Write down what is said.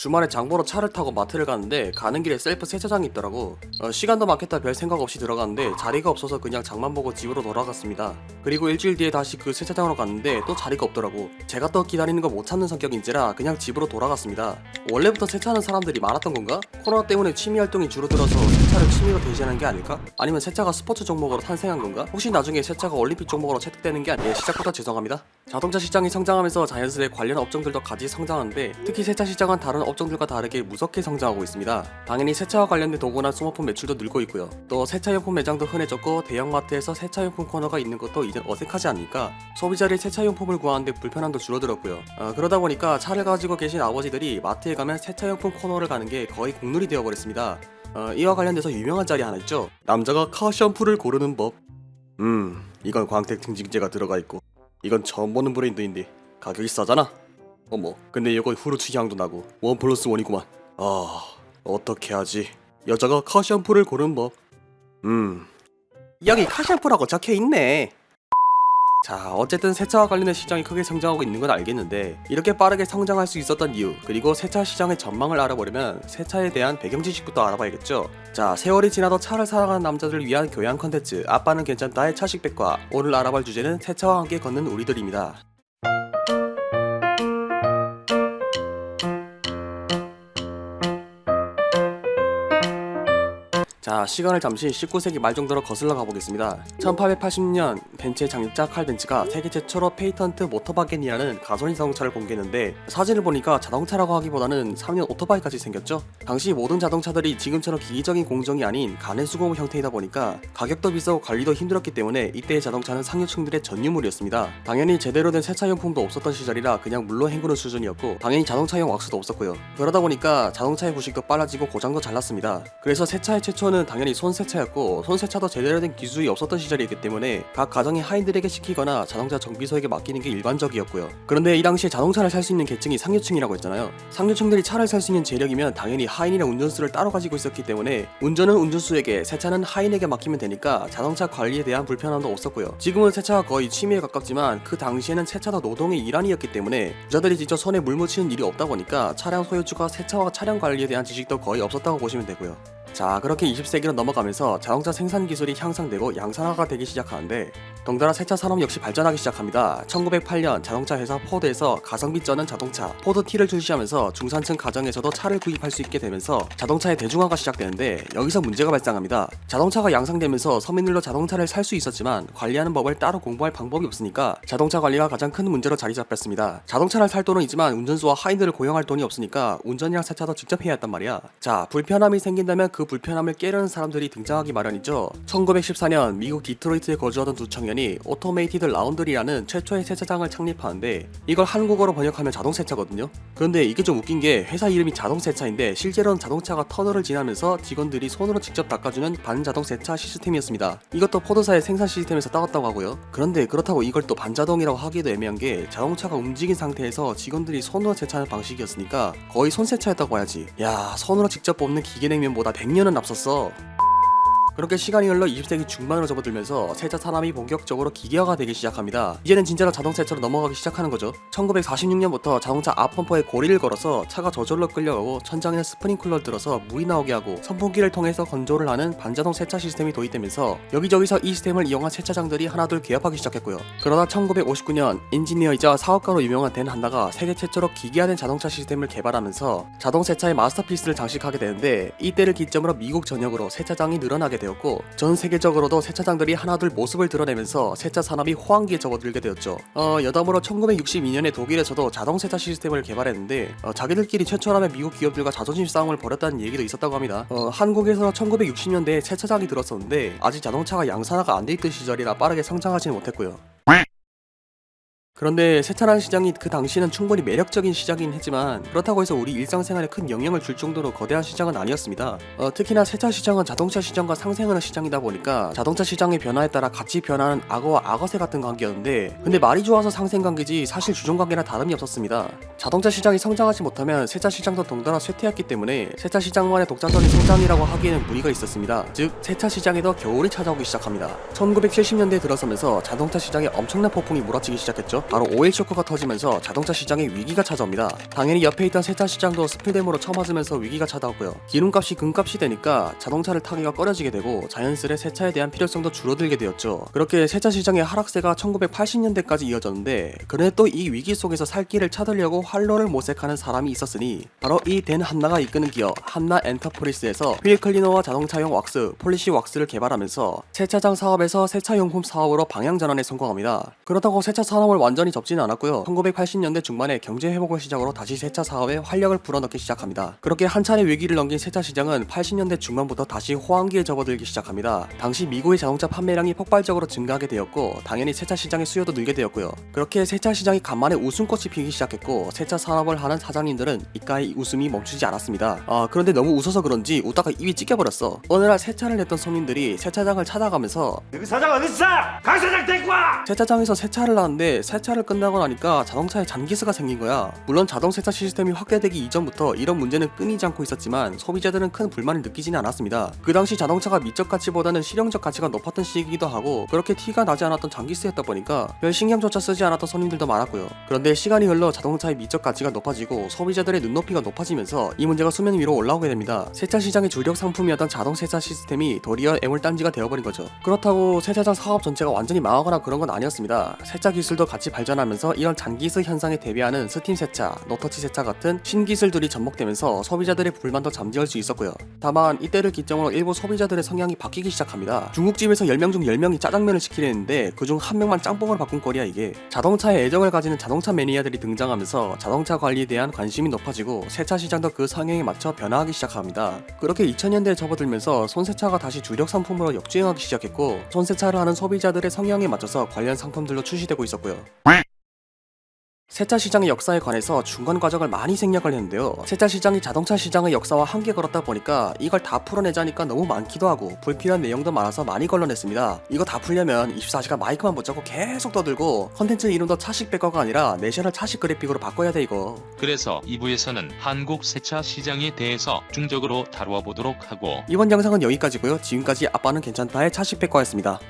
주말에 장 보러 차를 타고 마트를 가는데 가는 길에 셀프 세차장이 있더라고. 시간도 많겠다 별 생각 없이 들어갔는데 자리가 없어서 그냥 장만 보고 집으로 돌아갔습니다. 그리고 일주일 뒤에 다시 그 세차장으로 갔는데 또 자리가 없더라고. 제가 또 기다리는 거 못 참는 성격인지라 그냥 집으로 돌아갔습니다. 원래부터 세차하는 사람들이 많았던 건가? 코로나 때문에 취미 활동이 줄어들어서 세차를 취미로 대신하는 게 아닐까? 아니면 세차가 스포츠 종목으로 탄생한 건가? 혹시 나중에 세차가 올림픽 종목으로 채택되는 게 아니에요? 시작부터 죄송합니다. 자동차 시장이 성장하면서 자연스레 관련 업종들도 같이 성장하는데 특히 세차 시장은 다른 업종들과 다르게 무섭게 성장하고 있습니다. 당연히 세차와 관련된 도구나 소모품 매출도 늘고 있고요. 또 세차용품 매장도 흔해졌고 대형마트에서 세차용품 코너가 있는 것도 이젠 어색하지 않으니까 소비자들이 세차용품을 구하는데 불편함도 줄어들었고요. 그러다 보니까 차를 가지고 계신 아버지들이 마트에 가면 세차용품 코너를 가는 게 거의 국룰이 되어버렸습니다. 이와 관련돼서 유명한 짤이 하나 있죠. 남자가 카 샴푸를 고르는 법. 이건 광택 증진제가 들어가 있고 이건 처음 보는 브랜드인데 가격이 싸잖아. 어머, 근데 이거 후르츠 향도 나고 1+1이구만. 어떻게 하지? 여자가 카 샴푸를 고르는 법. 여기 카 샴푸라고 적혀있네. 자, 어쨌든 세차와 관련된 시장이 크게 성장하고 있는 건 알겠는데 이렇게 빠르게 성장할 수 있었던 이유, 그리고 세차 시장의 전망을 알아보려면 세차에 대한 배경 지식부터 알아봐야겠죠. 자, 세월이 지나도 차를 사랑하는 남자들을 위한 교양 컨텐츠 아빠는 괜찮다의 차식백과, 오늘 알아볼 주제는 세차와 함께 걷는 우리들입니다. 자, 시간을 잠시 19세기 말 정도로 거슬러 가보겠습니다. 1880년 벤츠의 창립자 칼 벤츠가 세계 최초로 페이턴트 모터바겐이라는 가솔린 자동차를 공개했는데 사진을 보니까 자동차라고 하기보다는 3년 오토바이같이 생겼죠. 당시 모든 자동차들이 지금처럼 기계적인 공정이 아닌 가내수공 형태이다 보니까 가격도 비싸고 관리도 힘들었기 때문에 이때의 자동차는 상류층들의 전유물이었습니다. 당연히 제대로 된 세차용품도 없었던 시절이라 그냥 물로 헹구는 수준이었고 당연히 자동차용 왁스도 없었고요. 그러다 보니까 자동차의 부식도 빨라지고 고장도 잘 났습니다. 그래서 세차의 최초는 당연히 손세차였고 손세차도 제대로 된 기술이 없었던 시절이었기 때문에 각 가정의 하인들에게 시키거나 자동차 정비소에게 맡기는 게 일반적이었고요. 그런데 이 당시에 자동차를 살 수 있는 계층이 상류층이라고 했잖아요. 상류층들이 차를 살 수 있는 재력이면 당연히 하인이랑 운전수를 따로 가지고 있었기 때문에 운전은 운전수에게, 세차는 하인에게 맡기면 되니까 자동차 관리에 대한 불편함도 없었고요. 지금은 세차가 거의 취미에 가깝지만 그 당시에는 세차도 노동의 일환이었기 때문에 부자들이 직접 손에 물 묻히는 일이 없다 보니까 차량 소유주가 세차와 차량 관리에 대한 지식도 거의 없었다고 보시면 되고요. 자, 그렇게 20세기로 넘어가면서 자동차 생산 기술이 향상되고 양산화가 되기 시작하는데 덩달아 세차 산업 역시 발전하기 시작합니다. 1908년 자동차 회사 포드에서 가성비 쩌는 자동차 포드 T를 출시하면서 중산층 가정에서도 차를 구입할 수 있게 되면서 자동차의 대중화가 시작되는데 여기서 문제가 발생합니다. 자동차가 양상되면서 서민들로 자동차를 살 수 있었지만 관리하는 법을 따로 공부할 방법이 없으니까 자동차 관리가 가장 큰 문제로 자리 잡혔습니다. 자동차를 살 돈은 있지만 운전수와 하인들을 고용할 돈이 없으니까 운전이랑 세차도 직접 해야 했단 말이야. 자, 불편함이 생긴다면 그 불편함을 깨려는 사람들이 등장하기 마련이죠. 1914년 미국 디트로이트에 거주하던 두 청년이 오토메이티드 라운드리라는 최초의 세차장을 창립하는데 이걸 한국어로 번역하면 자동세차거든요. 그런데 이게 좀 웃긴 게 회사 이름이 자동세차인데 실제로는 자동차가 터널을 지나면서 직원들이 손으로 직접 닦아주는 반자동세차 시스템이었습니다. 이것도 포드사의 생산 시스템에서 따왔다고 하고요. 그런데 그렇다고 이걸 또 반자동이라고 하기도 애매한 게 자동차가 움직인 상태에서 직원들이 손으로 세차하는 방식이었으니까 거의 손세차였다고 해야지. 야, 손으로 직접 뽑는 기계냉면보다 100년은 앞섰어. 그렇게 시간이 흘러 20세기 중반으로 접어들면서 세차 산업이 본격적으로 기계화가 되기 시작합니다. 이제는 진짜로 자동세차로 넘어가기 시작하는 거죠. 1946년부터 자동차 앞범퍼에 고리를 걸어서 차가 저절로 끌려가고 천장에는 스프링클러를 들어서 물이 나오게 하고 선풍기를 통해서 건조를 하는 반자동 세차 시스템이 도입되면서 여기저기서 이 시스템을 이용한 세차장들이 하나둘 개업하기 시작했고요. 그러다 1959년 엔지니어이자 사업가로 유명한 댄 한다가 세계 최초로 기계화된 자동차 시스템을 개발하면서 자동세차의 마스터피스를 장식하게 되는데 이때를 기점으로 미국 전역으로 세차장이 늘어나게 되었고 전 세계적으로도 세차장들이 하나둘 모습을 드러내면서 세차 산업이 호황기에 접어들게 되었죠. 여담으로 1962년에 독일에서도 자동세차 시스템을 개발했는데 자기들끼리 최초라며 미국 기업들과 자존심 싸움을 벌였다는 얘기도 있었다고 합니다. 한국에서 1960년대에 세차장이 들었었는데 아직 자동차가 양산화가 안 돼 있던 시절이라 빠르게 성장하지는 못했고요. 그런데 세차라는 시장이 그 당시에는 충분히 매력적인 시장이긴 했지만 그렇다고 해서 우리 일상생활에 큰 영향을 줄 정도로 거대한 시장은 아니었습니다. 특히나 세차 시장은 자동차 시장과 상생하는 시장이다 보니까 자동차 시장의 변화에 따라 같이 변하는 악어와 악어새 같은 관계였는데 근데 말이 좋아서 상생관계지 사실 주종관계나 다름이 없었습니다. 자동차 시장이 성장하지 못하면 세차 시장도 덩달아 쇠퇴했기 때문에 세차 시장만의 독자적인 성장이라고 하기에는 무리가 있었습니다. 즉 세차 시장에도 겨울이 찾아오기 시작합니다. 1970년대에 들어서면서 자동차 시장에 엄청난 폭풍이 몰아치기 시작했죠. 바로 오일 쇼크가 터지면서 자동차 시장에 위기가 찾아옵니다. 당연히 옆에 있던 세차 시장도 스피드램으로 쳐맞으면서 위기가 찾아오고요. 기름값이 금값이 되니까 자동차를 타기가 꺼려지게 되고 자연스레 세차에 대한 필요성도 줄어들게 되었죠. 그렇게 세차 시장의 하락세가 1980년대까지 이어졌는데, 그런데 또 이 위기 속에서 살 길을 찾으려고 활로를 모색하는 사람이 있었으니 바로 이 댄 한나가 이끄는 기업 한나 엔터프리스에서 휠 클리너와 자동차용 왁스, 폴리시 왁스를 개발하면서 세차장 사업에서 세차용품 사업으로 방향 전환에 성공합니다. 그렇다고 세차 산업을 완전히 접지는 않았고요. 1980년대 중반에 경제 회복을 시작으로 다시 세차 사업에 활력을 불어넣기 시작합니다. 그렇게 한 차례 위기를 넘긴 세차 시장은 80년대 중반부터 다시 호황기에 접어들기 시작합니다. 당시 미국의 자동차 판매량이 폭발적으로 증가하게 되었고, 당연히 세차 시장의 수요도 늘게 되었고요. 그렇게 세차 시장이 간만에 웃음꽃이 피기 시작했고, 세차 산업을 하는 사장님들은 이까이 웃음이 멈추지 않았습니다. 그런데 너무 웃어서 그런지 웃다가 입이 찢겨버렸어. 어느 날 세차를 했던 손님들이 세차장을 찾아가면서 그 사장 어딨어? 강 사장 데리고 와! 세차장에서 세차를 하는데 세차를 끝나고 나니까 자동차에 잔기스가 생긴 거야. 물론 자동 세차 시스템이 확대되기 이전부터 이런 문제는 끊이지 않고 있었지만 소비자들은 큰 불만을 느끼지는 않았습니다. 그 당시 자동차가 미적 가치보다는 실용적 가치가 높았던 시기이기도 하고, 그렇게 티가 나지 않았던 잔기스였다 보니까 별 신경조차 쓰지 않았던 손님들도 많았고요. 그런데 시간이 흘러 자동차의 미적 가치가 높아지고 소비자들의 눈높이가 높아지면서 이 문제가 수면 위로 올라오게 됩니다. 세차 시장의 주력 상품이었던 자동 세차 시스템이 도리어 애물단지가 되어버린 거죠. 그렇다고 세차장 사업 전체가 완전히 망하거나 그런 건 아니었습니다. 세차 기술도 같이 발전하면서 이런 잔기스 현상에 대비하는 스팀 세차, 노터치 세차 같은 신기술들이 접목되면서 소비자들의 불만도 잠재울 수 있었고요. 다만 이때를 기점으로 일부 소비자들의 성향이 바뀌기 시작합니다. 중국집에서 10명 중 10명이 짜장면을 시키려는데 그중 한 명만 짬뽕을 바꾼 꼴이야 이게. 자동차에 애정을 가지는 자동차 매니아들이 등장하면서 자동차 관리에 대한 관심이 높아지고 세차 시장도 그 성향에 맞춰 변화하기 시작합니다. 그렇게 2000년대에 접어들면서 손세차가 다시 주력 상품으로 역주행하기 시작했고, 손세차를 하는 소비자들의 성향에 맞춰서 관련 상품들로 출시되고 있었고요. 세차 시장의 역사에 관해서 중간 과정을 많이 생략을 했는데요. 세차 시장이 자동차 시장의 역사와 함께 걸었다 보니까 이걸 다 풀어내자니까 너무 많기도 하고 불필요한 내용도 많아서 많이 걸러냈습니다. 이거 다 풀려면 24시간 마이크만 붙잡고 계속 떠들고 컨텐츠 이름도 차식 백과가 아니라 내셔널 차식 그래픽으로 바꿔야 돼 이거. 그래서 2부에서는 한국 세차 시장에 대해서 중적으로 다루어 보도록 하고, 이번 영상은 여기까지고요. 지금까지 아빠는 괜찮다의 차식 백과였습니다.